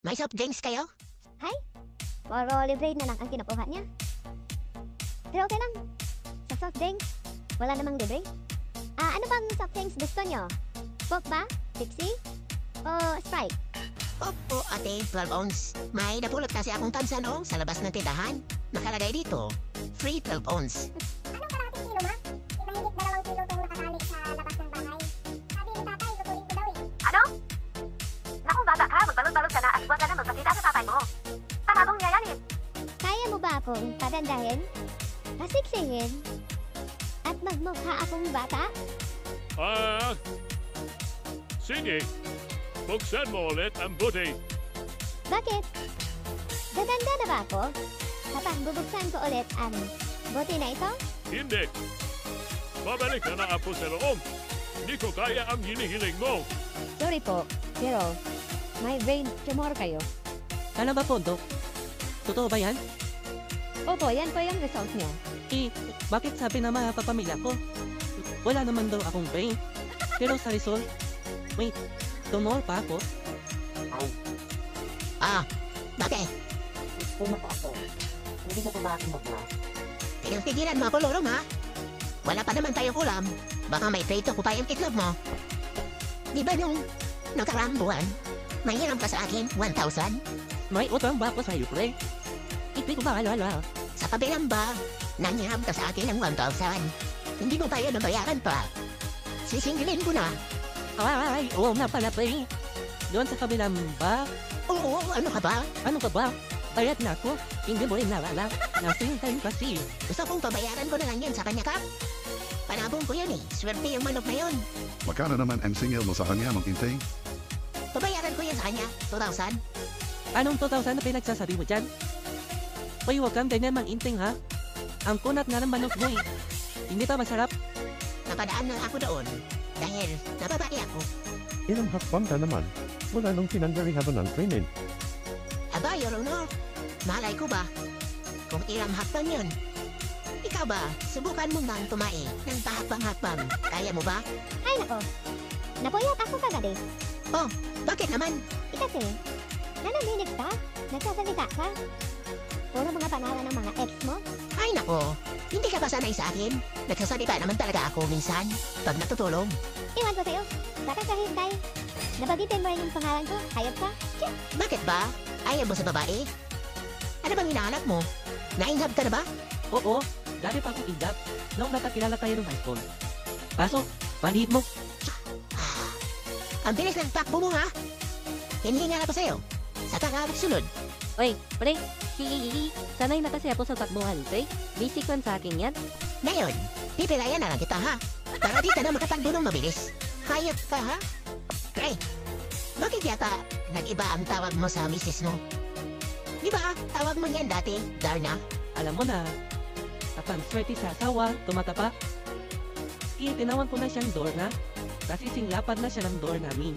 May soft drinks kayo? Hay, puro libre na lang ang kinukuha niya. Pero okay lang. Sa soft drinks, wala namang libre. Ano bang soft drinks gusto nyo? Coke ba? Pepsi? O Sprite? Opo, ate, 12 ounce. May napulot kasi akong tansa noong sa labas ng tindahan. Nakalagay dito, free 12 ounce. Anong kalahating kilo, ma? Di mahigit 2 kilo itong nakatali sa labas ng bahay. Sabi ni tatay, lutuin ko daw eh. Ano? Naku, bata ka, magbalot-balot ka na at huwag ka na magpakita sa tatay mo. Tanabong niya yan eh. Kaya mo ba akong pagandahin? Pasiksihin? At magmukha akong bata? Sige. Buksan mo ulit ang buti. Bakit? Gaganda na ba ako? Kapag bubuksan ko ulit ang bote na ito? Hindi. Babalik ka na ako sa loob. Hindi ko kaya ang hinihiling mo. Sorry po, pero may brain tumor kayo. Ano ba po, Dok? Totoo ba yan? Opo, yan po yung result nyo. Bakit sabi ng mga kapamilya ko? Wala naman daw akong brain. Pero sa result, wait, tumor pa ako? Bakit? Kung ako, hindi ka pa ba aking magla? Tigilan mo ako, lorong ha? Wala pa naman tayong ulam. Baka may trade ko pa yung itlog mo. Di ba nung nakaraang buwan, mayroon ka sa akin 1,000? May utang ba ako sa'yo, pre? Hindi ko ba alala? Sa kabilang ba, nangyam ka sa akin ng 1,000. Hindi mo pa yun nabayaran pa. Sisingilin ko na. Ay, oo nga pala, pre. Doon sa kabilang ba? Oo, ano ka ba? Ano ka ba? Bayad na ako. Hindi mo rin nalala. Nasing time kasi. Gusto kong pabayaran ko na lang yan sa kanya, Kap. Panabong ko yun eh. Swerte yung manok na yun. Magkano naman ang singil mo sa kanya, Mang Inting? Pabayaran ko yan sa kanya. 2,000. Anong 2,000 na pinagsasabi mo dyan? Uy, huwag kang ganyan, Mang Inting, ha? Ang kunat nga ng manok mo, eh. Hindi pa masarap. Napadaan na ako doon. Dahil nababae ako. Ilang hakbang ka naman. Wala nung sinandari habang ng training. Aba, Your Honor. Malay ko ba? Kung ilang hakbang yun. Ikaw ba, subukan mo nang tumae ng pahakbang-hakbang. Kaya mo ba? Ay nako, napuyat ako kagabi. Oh, bakit naman? Kasi, nananginig ka? Nagsasalita ka? Puro mga pangalan ng mga ex mo? Ay nako, hindi ka ba sanay sa akin? Nagsasalita naman talaga ako minsan pag natutulog. Iwan ko sa'yo, baka kahintay. Nabagitin mo rin yung pangalan ko, hayop ka? Tiyah! Bakit ba? Ayaw mo sa babae? Ano bang hinahanap mo? Nainhab ka na ba? Oo, dati pa akong idap. Noong natakilala tayo ng high school. Pasok, panihid mo. Ang bilis ng takbo mo ha? Hinihinga na pa sa'yo. Sa sunod. Oy, pre, sanay na kasi ako sa takbuhan, pre. Basic lang sa akin yan. Ngayon, pipilayan na lang kita ha? Para di ka na makatakbo ng mabilis. Hayop ka ha? Gray, bakit yata nag-iba ang tawag mo sa misis mo? Di ba tawag mo niyan dati, Darna? Alam mo na, kapag swerte sa asawa, tumatapa. Tinawag ko na siyang Dorna. Kasi singlapan na siya ng door namin.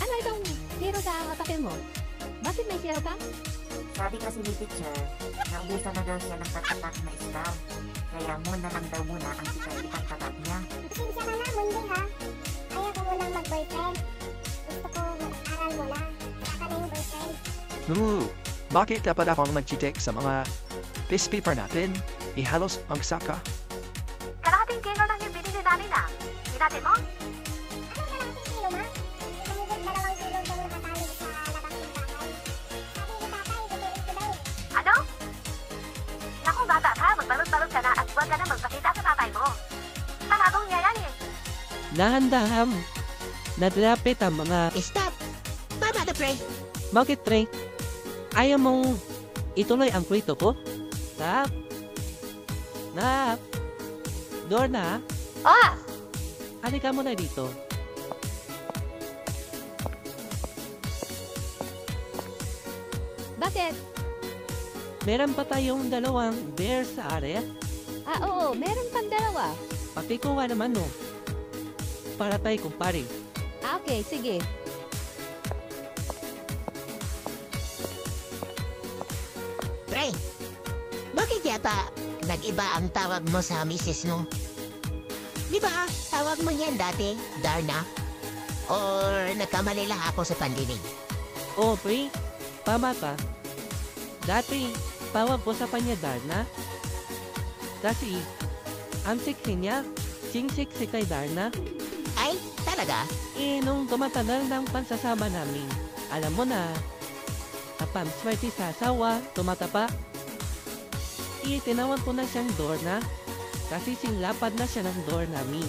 Ano itong zero sa papel mo? Bakit may zero ka? Sabi kasi ni teacher, naubusan na daw siya ng pagtatak na scam. Kaya muna lang daw muna ang ikang tatak niya. Pasensya ka na, mundi ha. Ayaw ko munang mag-boyfriend. Gusto ko mag-aral muna. Saka na yung boyfriend. Bakit dapat akong mag-cheat sa mga piece paper natin? Ihalos ang saka. Kalahating kilo lang yung binili namin ah. Hinati mo? Anong kalahating kilo, ma? Di mahigit 2 kilo itong nakatali sa labas ng bahay. Sabi ni tatay, lutuin ko daw eh. Ano? Naku, bata ka, magbalot-balot ka na at huwag ka na magpakita sa tatay mo. Tanabong niya yan eh. Dahan-dahan. Nadrapit ang mga... Stop! Tama na, pre. Bakit, pre? Ayaw mong ituloy ang kwento ko? Nap? Nap? Dorna? Oh! Halika mo na dito. Bakit? Meron pa tayong dalawang bear sa area. Oo, meron pang dalawa. Pati ko nga naman, no. Para tayo kumpare. Okay, sige. Pre, bakit yata nag-iba ang tawag mo sa misis mo? Di ba tawag mo niyan dati, Darna? Or nagkamali lang ako sa pandinig? Oh, pre, Tama ka. Dati, tawag ko sa kanya Darna. Kasi, ang siksi niya, singsik si kay Darna. Ay, talaga? Nung tumatagal ng pansasama namin, alam mo na, kapag swerte sa asawa, tumatapa. Tinawag ko na siyang Dorna, kasi singlapad na siya ng door namin.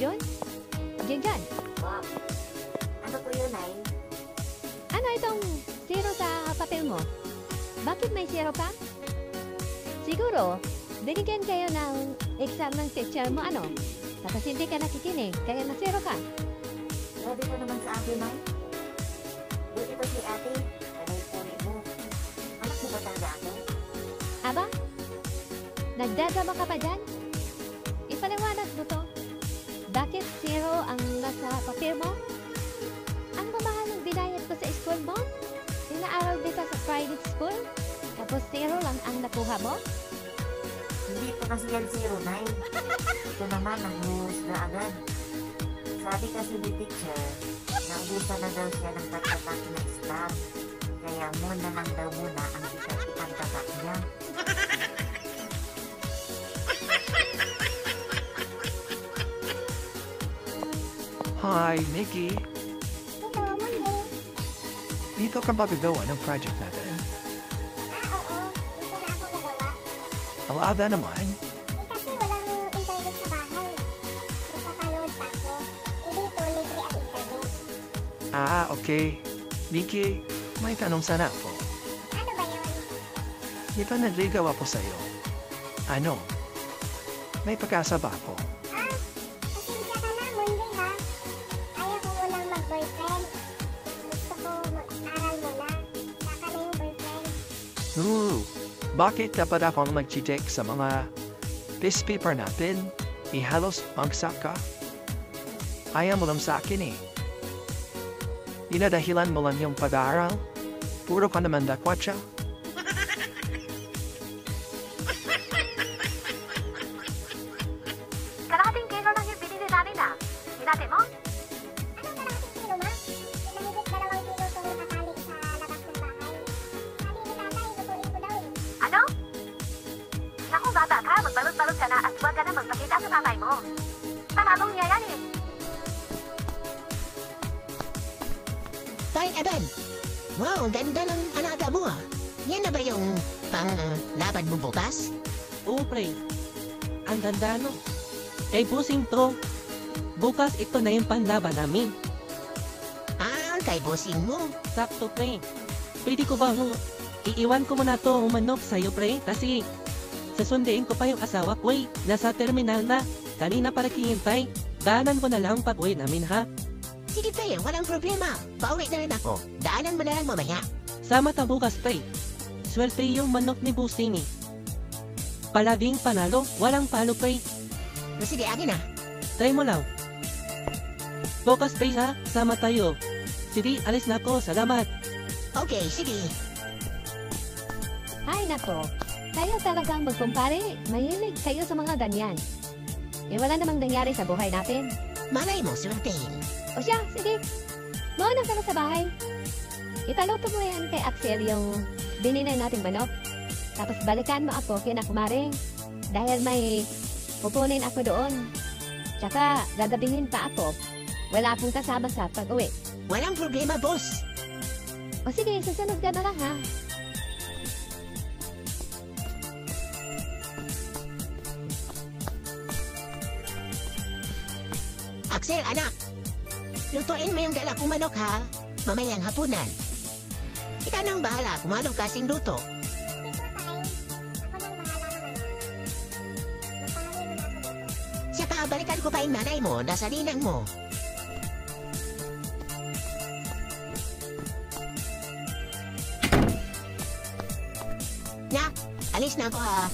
John? Jen. Ano po yun, Nay? Ano itong zero sa papel mo? Bakit may zero ka? Siguro, binigyan kayo ng exam ng teacher mo ano? Tapos hindi ka nakikinig, kaya na zero ka. Grabe ka naman sa akin, Nay. Buti pa si ate. Anay puri mo. Anak mo ba talaga ako? Aba? Nagdadama ka pa dyan? Ipaliwanag mo to. Bakit zero ang nasa papel mo? Ang mamahal ng binayad ko sa school mo? Inaaral dito sa private school? Tapos zero lang ang nakuha mo? Hindi pa kasi yan zero, Nay. Ito naman ang huhusga agad. Sabi kasi ni teacher, naubusan na daw siya ng pagtatak na Islam. Kaya muna lang daw muna ang ipagtatak niya. Hi, Nikki. Hello, Monday. Dito ka ba gagawa ng project natin? Oo. Dito na ako nagawa. Alaada naman. Kasi walang internet sa bahay. Magpapaload pa ako. Dito, libre ang internet. Okay. Nikki, may tanong sana ako. Ano ba yun? Ito nagligaw ako sa'yo. Ano? May pag-asa ba ako? Pasensya ka na, Monday ha. Ayaw ko munang mag-boyfriend. Gusto ko mag-aral muna. Saka na yung boyfriend. Bakit dapat akong mag-check sa mga piece paper natin? Ihalos magsaka? Ayaw mo lang sa akin eh. Dinadahilan mo lang yung pag-aaral? Puro ka naman dakwatsa? Kalahating kilo lang yung binili namin ah. Hinati mo? Anong kalahating kilo, ma? Pinahigit 2 kilo itong nakatali sa labas ng bahay. Sabi ni tatay, lutuin ko daw eh. Ano? Naku bata ka, magbalot-balot ka na at huwag ka na magpakita sa tatay mo. Tamadong niya yan eh. Tay, Edan. Wow, ganda ng alaga mo ah. Yan na ba yung laban mo bukas? Oo, pre. Ang ganda no. Kay busing to. Bukas ito na yung panlaban namin. Kay bossing mo. Sakto, pre. Pwede ko ba iiwan ko muna to umanok sa'yo, pre? Kasi sasundiin ko pa yung asawa ko eh. Nasa terminal na. Kanina para kihintay. Daanan ko na lang pag-uwi namin, ha? Sige tayo, walang problema. Pauwi na rin ako. Daanan mo na lang mamaya. Sama ta bukas, pre. Swerte yung manok ni Busing eh. Palaging panalo, walang palo, pre. Sige, akin na. Try mo lang. Bukas, pre, ha? Sama tayo. Sige, alis na ako. Salamat. Okay, sige. Ay nako, kayo talagang magkumpare. Mahilig kayo sa mga ganyan. Wala namang nangyari sa buhay natin. Malay mo, swertehin. O siya, sige. Mauna ka na sa bahay. Ipaluto mo yan kay Axel yung binili nating manok. Tapos balikan mo ako kina kumare. Dahil may pupunin ako doon. Tsaka gagabihin pa ako. Wala akong kasama sa pag-uwi. Walang problema, boss. O sige, susunod ka na lang ha. Axel, anak. Lutuin mo yung dala kong manok, ha? Mamayang hapunan. Ikaw nang bahala kung anong kasing luto. Saka balikan ko pa yung nanay mo, nasa ninang mo. Nak, alis na ako, ha?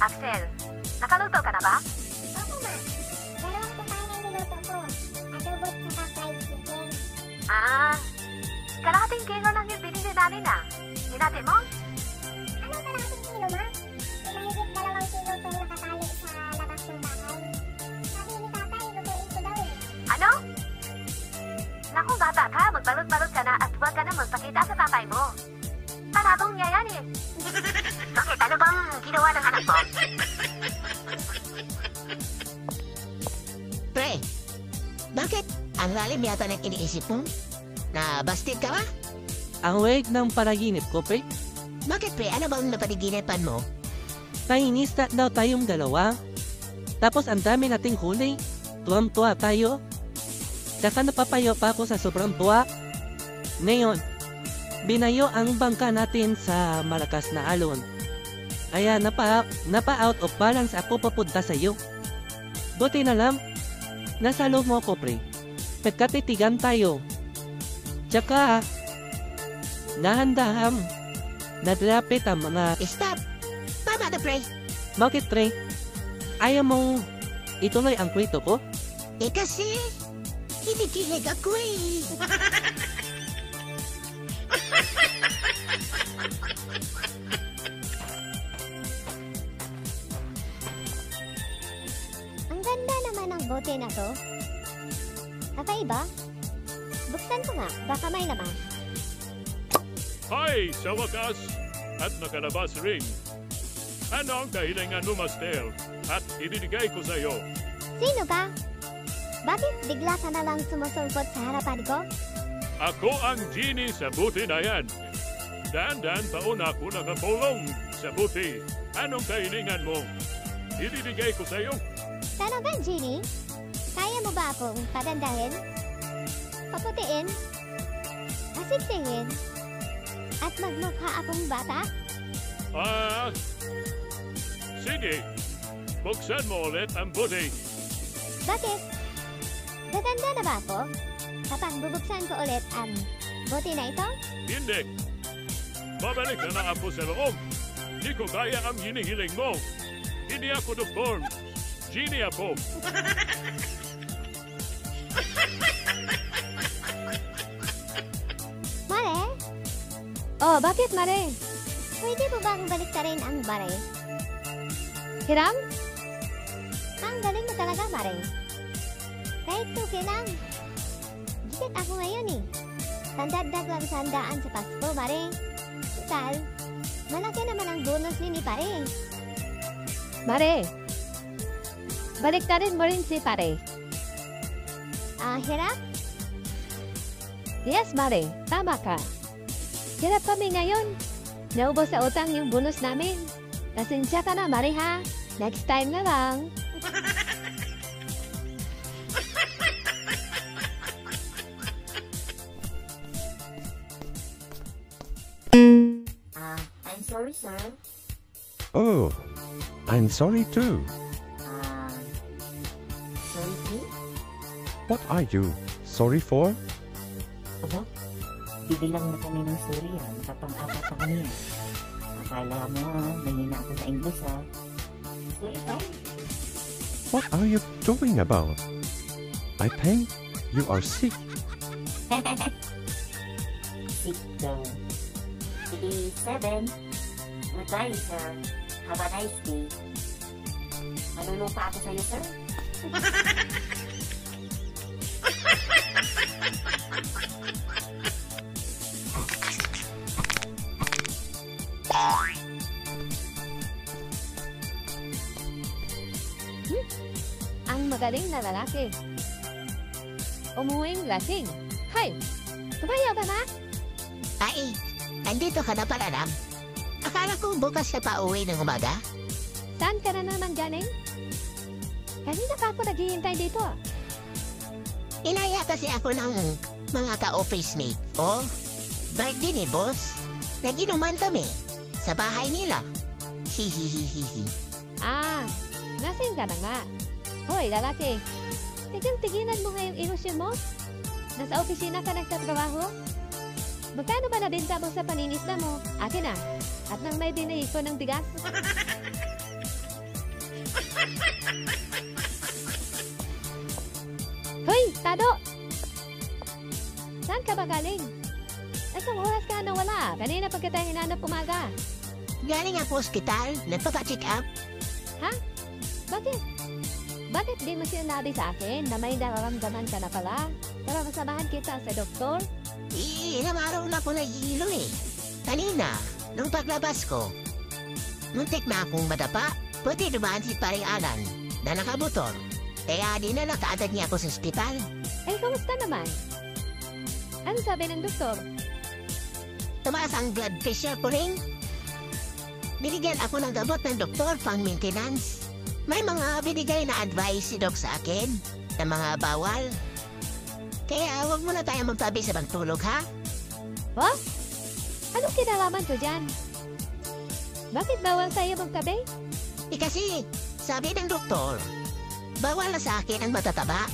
Axel, nakaluto ka na ba? Opo, ma. Dalawang putahe ang niluto ko. Adobo at saka fried chicken. Kalahating kilo lang namin na. Hinati mo? Anong kalahating kilo, ma? Mahigit 2 kilo itong nakatali sa labas ng bahay. Sabi ni tatay, lutuin ko daw eh. Ano? Naku, bata ka. Magbalot-balot ka na at huwag ka na magpakita sa tatay mo. Panabong niya yan eh. Bakit? Ano bang ginawa ng anak mo? Pre, bakit? Ang lalim yata ng iniisip mo? Na busted ka ba? Ang wig ng paraginip ko, pre. Bakit pre? Ano bang napaniginipan mo? Nainis na daw tayong dalawa. Tapos ang dami nating huli. Tuwang-tuwa tayo. Tsaka napapayo pa ako sa sobrang tuwa. Ngayon, binayo ang bangka natin sa malakas na alon. Kaya napa-out of balance ako papunta sa'yo. Buti na lang, nasa loob mo ko, pre. Pagkatitigan tayo. Tsaka, nahandaham. Nadrapit ang mga... Stop! Tama na pre. Bakit, pre? Ayaw mong ituloy ang kwento ko? Eh kasi, kinikilig ako eh. Ang ganda naman ng bote na to. Kakaiba? Buksan ko nga, baka may laman. Hi, sa wakas! At nakalabas rin. Ano ang kahilingan mo, Master? At ibibigay ko sa iyo. Sino ka? Bakit bigla ka na lang sumusulpot sa harapan ko? Ako ang genie sa buti na yan. Daan-daan taon ako nakapulong sa buti. Anong kahilingan mo? Ibibigay ko sa iyo. Talagang, Genie? Kaya mo ba akong padandahin? Paputiin? Asiksingin? At magmukha akong bata? Sige. Buksan mo ulit ang buti. Bakit? Gaganda na ba ako? Kapag bubuksan ko ulit ang bote na ito? Hindi. Babalik na lang ako sa loob. Hindi ko kaya ang hinihiling mo. Hindi ako doktor. Genie ako. Mare? Oh, bakit, Mare? Pwede mo bang baliktarin ang bare? Hiram? Ang galing mo talaga, Mare. Kahit tuki lang. Gigit ako ngayon eh. Tandagdag lang 100 sa Pasko, Mare. Total, malaki naman ang bonus ni Pare. Mare, baliktarin mo rin si Pare. Hirap? Yes, Mare. Tama ka. Hirap kami ngayon. Naubos sa utang yung bonus namin. Pasensya ka na, Mare, ha? Next time na lang. I'm sorry, sir. Oh, I'm sorry too. Sorry, please? What are you sorry for? Aba, bibilang na kami ng sorry ha. Nakapang-apat na kami. Akala mo nahina ako sa English ha. So ikaw? What are you talking about? I think you are sick. Sick daw. 7. Goodbye, sir. Have a nice day. Malulupa ako sa'yo, sir. Ang magaling na lalaki. Umuwing lasing. Hay! Tumayo ka na? Ay, nandito ka na pala, Ram. Akala ko bukas ka pa uwi ng umaga. Saan ka na naman galing? Kanina pa ako naghihintay dito. Inaya kasi ako ng mga ka-office mate. Oh, birthday ni boss. Naginuman kami sa bahay nila. Hihihihihi. Lasing ka na nga. Hoy, lalaki. Tigilan mo nga yung ilusyon mo. Nasa opisina ka nagtatrabaho. Magkano ba nabenta mo sa paninista mo? Akin na. At nang may binili ko ng bigas. Hoy, Tado! Saan ka ba galing? Isang oras ka nawala. ba? Kanina pa kita hinanap umaga. Galing ako ospital, nagpapacheck up. Ha? Bakit? Bakit di mo sinabi sa akin na may nararamdaman ka na pala? Para masamahan kita sa doktor? Ilang araw na ako nahihilo eh. Kanina, nung paglabas ko, muntik na akong madapa, pati dumaan si Paring Alan na nakabutor. Kaya dinala kaagad niya ako sa ospital. Eh, kamusta naman? Ano sabi ng doktor? Tumaas ang blood pressure ko rin. Binigyan ako ng gamot ng doktor pang maintenance. May mga binigay na advice si Doc sa akin na mga bawal. Kaya huwag muna tayo magtabi sa pagtulog, ha? What? Anong kinalaman ko dyan? Bakit bawal tayo magtabi? Kasi, sabi ng doktor, bawal na sa akin ang matataba.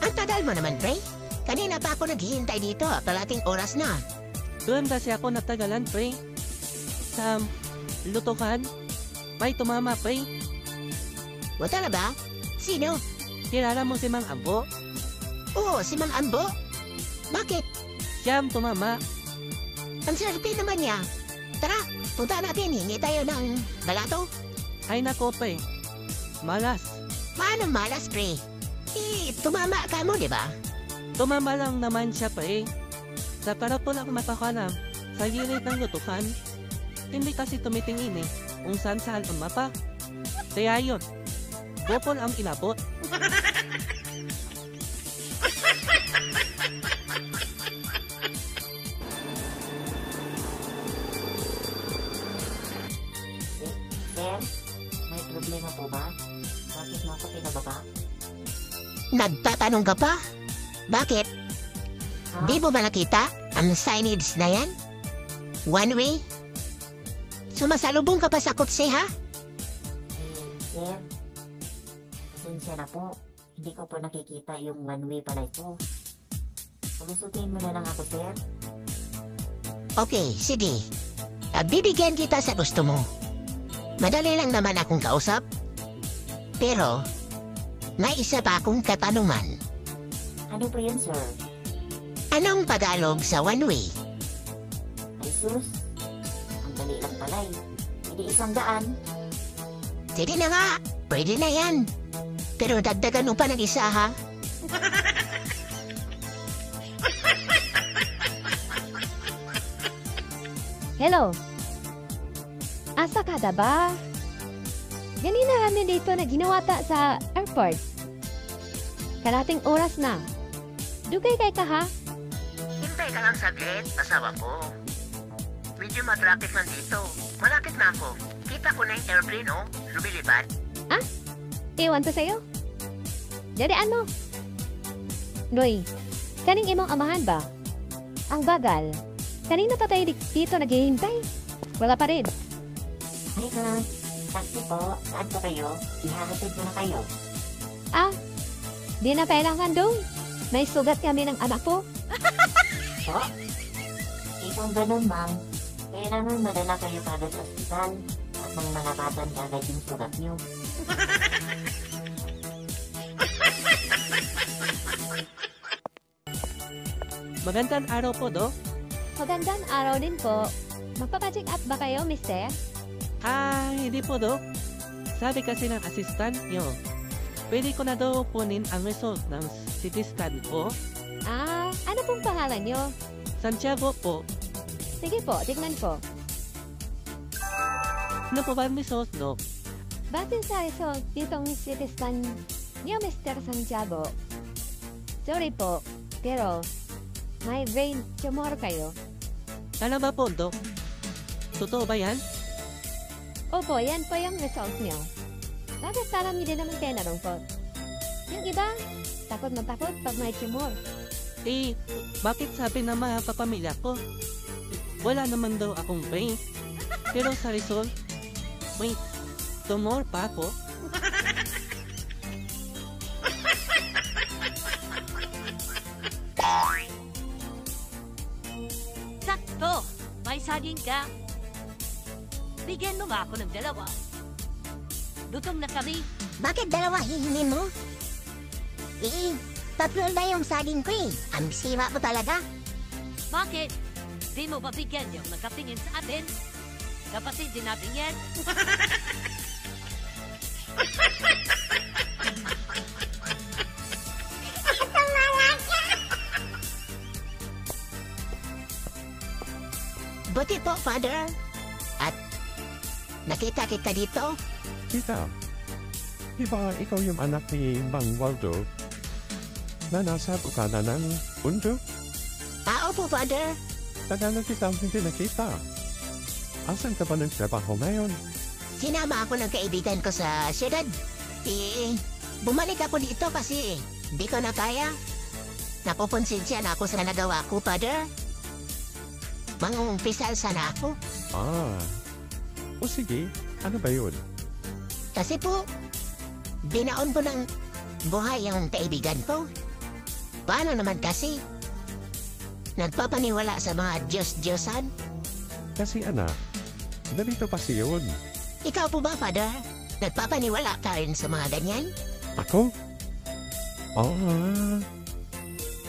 Ang tagal mo naman, pre. Kanina pa ako naghihintay dito, kalating oras na. Doon kasi ako natagalan, pre. Sa lutukan, may tumama, pre. Wala na ba? Sino? Kilala mo si Mang Ambo? Oo, si Mang Ambo. Bakit? Siya ang tumama. Ang sarapin naman niya. Tara, punta natin, hingi tayo ng balato. Ay nako, pre. Malas. Paano malas, pre? Tumama ka mo, di ba? Tumama lang naman siya, pre. Sa para po lang mapakalam, sa gilid ng lutukan, hindi kasi tumitingin eh, kung saan saan ang mapa. Kaya yun, bopol ang ilabot. Sir, may problema po ba? Bakit mo ako pinababa? Nagtatanong ka pa? Bakit? Di mo ba nakita ang signage na yan? One way? Sumasalubong ka pa sa kutsi, ha? Sir, pasensya na po. Hindi ko po nakikita yung one way pala ito. Pulusutin mo na lang ako, sir. Okay, sige. Bibigyan kita sa gusto mo. Madali lang naman akong kausap. Pero, may isa pa akong katanungan. Ano po yun, sir? Anong Tagalog sa one way? Ay sus, ang dali lang pala eh. Hindi 100. Sige na nga, pwede na yan. Pero dagdagan mo pa ng isa, ha? Hello? Asa ka da ba? Ganina kami dito na ginawata sa airport. Kalating oras na. Dugay kay ka ha? Hintay ka lang saglit, asawa ko. Medyo matraffic man dito. Malapit na ako. Kita ko na yung airplane, oh. Lumilipad. Ah? Iwan to sa'yo? Dadian mo. Roy, kaning imong amahan ba? Ang bagal. Kanina pa tayo dito naghihintay. Wala pa rin. Ay ka, taxi po. Saan po kayo? Ihahatid ko na kayo. Ah, di na kailangan doon. May sugat kami ng anak ko. Po? Kung ganun, ma'am, kailangan madala kayo kagad sa ospital at malapatan kagad yung sugat nyo. Magandang araw po, Dok. Magandang araw din po. Magpapacheck up ba kayo, mister? Hindi po, Dok. Sabi kasi ng assistant nyo, pwede ko na daw kunin ang result ng CT scan ko. Ano pong pangalan nyo? Santiago po. Sige po, tignan ko. Ano po ba ang result, Dok? Base sa result ditong CT scan niyo, Mr. Santiago. Sorry po, pero may brain tumor kayo. Ano ba po, Dok? Totoo ba yan? Opo, yan po yung result niyo. Bakit parang hindi naman kayo narungkot? Yung iba, takot na takot pag may tumor. Bakit sabi ng mga kapamilya ko? Wala naman daw akong brain. Pero sa result, may tumor pa ako. Sakto! May saging ka. Bigyan mo nga ako ng 2. Gutom na kami. Bakit 2 hihingin mo? Tatlo na yung saging ko eh. Ang sira mo talaga. Bakit? Di mo ba bigyan yung nagkatingin sa atin? Kapatid din natin yan. Buti po, Father. At nakita kita dito. Kita, di ba ikaw yung anak ni Mang Waldo na nasa bukana ng mundo? Opo, Father. Tagal na kitang hindi nakita. Asan ka ba ng trabaho ngayon? Sinama ako ng kaibigan ko sa syudad. Bumalik ako dito kasi hindi ko na kaya. Napupunsinsya na ako sa nagawa ko, Father. Mangumpisal sana ako. O sige, ano ba yun? Kasi po, binaon ko ng buhay ang kaibigan ko. Paano naman kasi? Nagpapaniwala sa mga Diyos-Diyosan? Kasi anak, ganito pa siyon. Ikaw po ba, Father? Nagpapaniwala ka rin sa mga ganyan? Ako?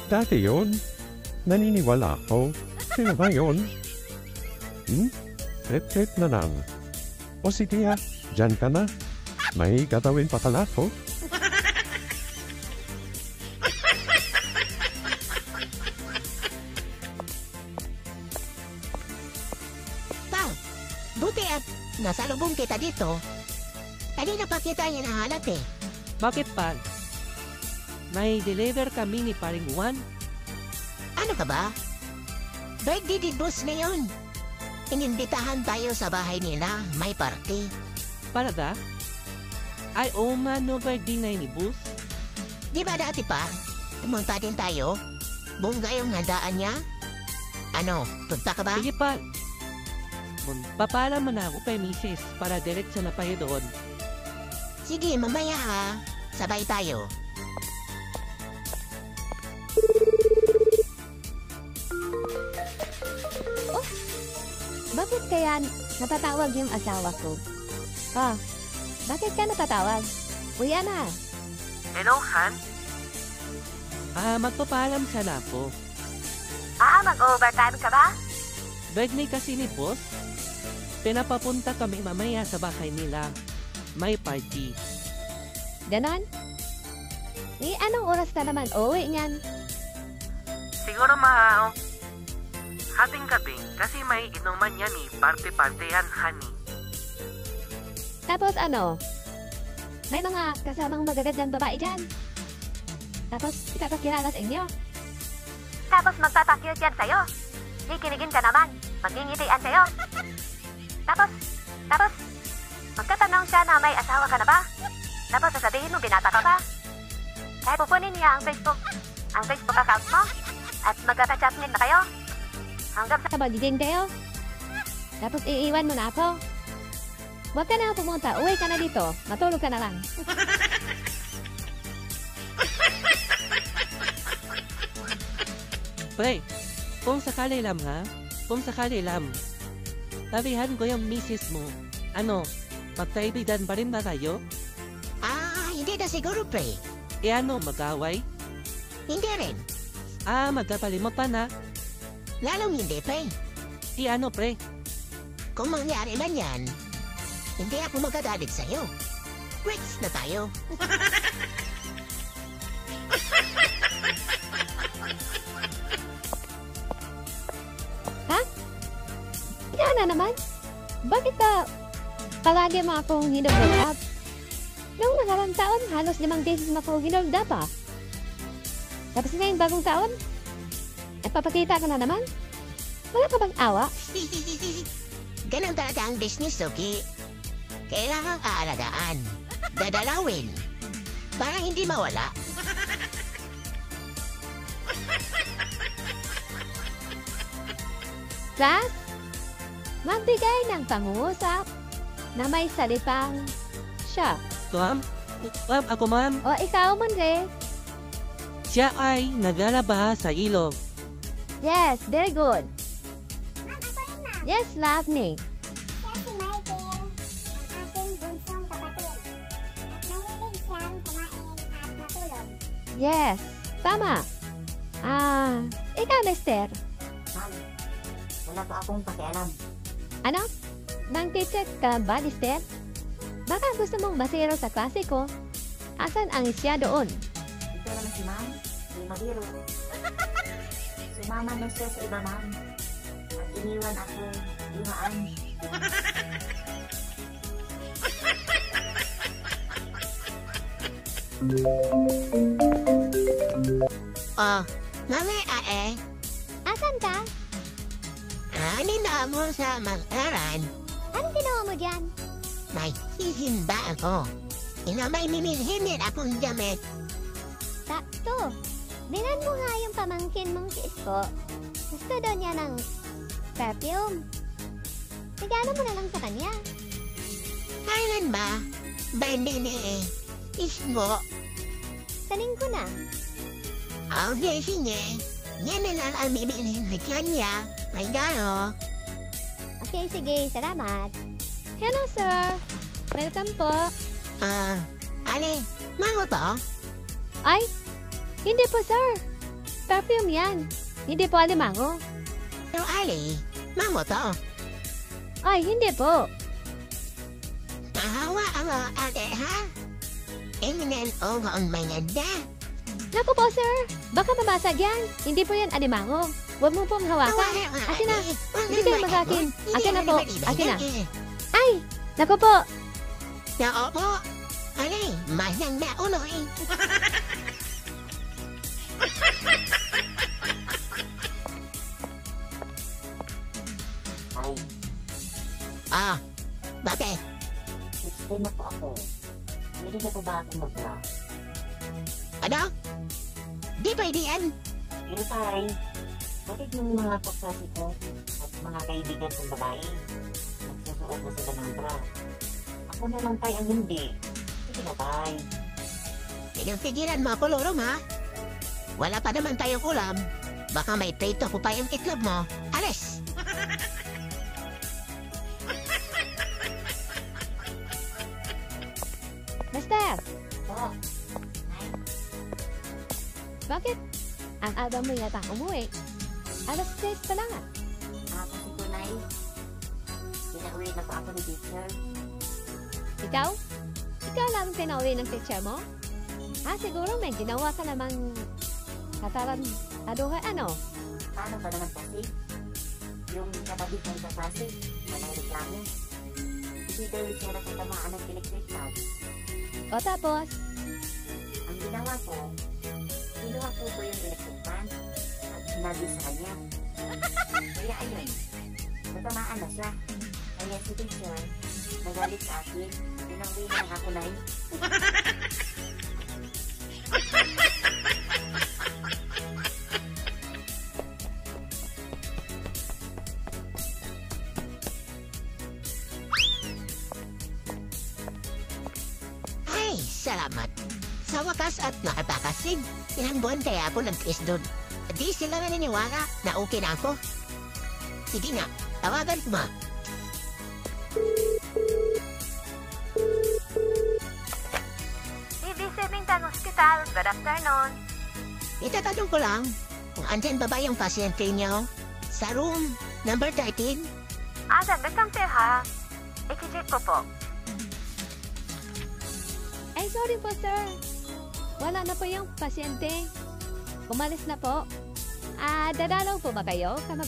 Dati yun. Naniniwala ako. Sino ba yun? Trip-trip na lang. O sige dyan ka na. May gagawin pa pala ko. Pa, buti at nasa lubong kita dito. Kanina pa kita hinahanap eh. Bakit pa? May deliver kami ni Paring Juan. Ano ka ba? Birthday din boss ngayon. Inimbitahan tayo sa bahay nila. May party. Para da? Ay, no birthday na ni Bus. Di ba dati pa? Pumunta din tayo. Bungga yung handaan niya. Ano, punta ka ba? Sige pa. Papala mo na ako kay Mrs. para diretso na tayo doon. Sige, mamaya ha. Sabay tayo. Bakit kaya natatawag yung asawa ko? Bakit ka natatawag? Uya na. Hello, Han? Magpapaalam sana ako. Mag-overtime ka ba? Birthday kasi ni Boss. Pinapapunta kami mamaya sa bahay nila. May party. Ganon? Anong oras ka naman uwi niyan? Siguro hating gabi kasi may inuman yan party-party yan, honey. Tapos may mga kasamang magagandang babae dyan. Tapos ikakakilala sa inyo. Tapos magpapakyut yan sa'yo. Kikinigin ka naman. Magingitian sa'yo. Tapos, magkatanong siya na may asawa ka na ba? Tapos sasabihin mo binata ka pa. Kaya pupunin niya ang Facebook account mo at magkaka-chatmin na kayo. Hanggang sa magiging kayo. Tapos iiwan mo na ako. Huwag ka na pumunta. Uwi ka na dito. Matulog ka na lang. Pre, kung sakali lang kung sakali lang. Sabihan ko yung misis mo. Magkaibigan pa rin ba tayo? Hindi na siguro, pre. Mag-away? Hindi rin. Magkapalimutan na. Lalong hindi, pre. Pre? Kung mangyari man yan, hindi ako magagalit sa'yo. Quits na tayo. Ha? Yan na naman? Bakit ka palagi mo akong hinubog up? Noong nakarang taon, halos 5 beses mo ako ginolda pa. Tapos ngayon bagong taon, papakita ka na naman? Wala ka bang awa? Ganun talaga ang business, okay? Kailangang aalagaan. Dadalawin. Para hindi mawala. Sas, magbigay ng pangungusap na may salipang siya. Ma'am? Ako, ma'am. O ikaw, Monre. Siya ay naglalaba sa ilog. Yes, very good. Ma'am, ako rin, ma'am. Yes, Lavni. Siya si Michael, ang aking bunsong kapatid. At mahilig siyang kumain at matulog. Yes, tama. Ikaw, Lester. Ma'am, wala pa akong pakialam. Ano? Nang teacher ka ba, Lester? Baka gusto mong masiro sa klase ko. Asan ang isya doon? Ito naman si ma'am, hindi mabiro. Sumama na siya sa iba, ma'am. At iniwan ako luhaan. Oh, mami Asan ka? ano na mo sa mag-aral? Anong ginawa mo dyan? May hihinba ako. May minilhinit akong damit. Sakto. Binan mo nga yung pamangkin mong si Isko. Gusto daw niya ng perfume. Regalo mo na lang sa kanya. Kailan ba? Bende ni Isko. Sa linggo na. Okay, sige. Yan na lang ang bibilhin sa kanya. May gano. Okay, sige. Salamat. Hello, sir. Welcome po. Ale, mango to? Ay, hindi po, sir. Perfume yan. Hindi po alimango. Pero Ale, mango to? Ay, hindi po. Tahawa ang ate, ha? Ingnan o ang mga da. Naku po, sir. Baka mabasag yan. Hindi po yan alimango. Huwag mo pong hawakan. Akin na. Hindi kayo mag-akin. Akin na po. Akin na. Ay, naku po. Nako po. Ale, mahang na uloy. Ay, Bakit? 16 na po ako. Hindi na po ba ako mag-bra? Ano? Di pwede yan. Pero tay, bakit yung mga kaklase ko at mga kaibigan kong babae nagsusuot na sila ng bra? Ako na lang tay ang hindi. Sige na tay. Pinagpigilan mo ako, Lorom, ha? Wala pa naman tayong ulam. Baka may prito ko pa yung itlog mo. Alis! Lester, Oh, bakit? Ang aga mo yata umuwi. Alas 6 pa lang ah. kasi po nay, pinauwi na po ako ni teacher. Ikaw? Ikaw lang pinauwi ng teacher mo? Siguro may ginawa ka namang katarantaduhan ano? Paano ba naman kasi? Yung kapatid ng kaklase, walang reklamo. Hindi dahil siya nakatamaan ng electric fan. O tapos? Ang ginawa ko, kinuha ko yung electric fan at sinabi sa kanya. Kaya ayun, natamaan na siya. Kaya si teacher, nagalit sa akin, pinauwi na lang ako na yun. Ay, salamat. Sa wakas at nakapakasin, ilang buwan kaya ako nag-kiss doon. Di sila naniniwala na okay na ako. Sige nga, tawagan ko ma. BBC Bintang Hospital, good afternoon. Itatanong ko lang, kung andyan ba ba yung pasyente niyo? Sa room number 13? Sandali ha. I-check ko po. Ay, sorry po, sir. Wala na po yung pasyente. Umalis na po. Dadalaw po ba kayo?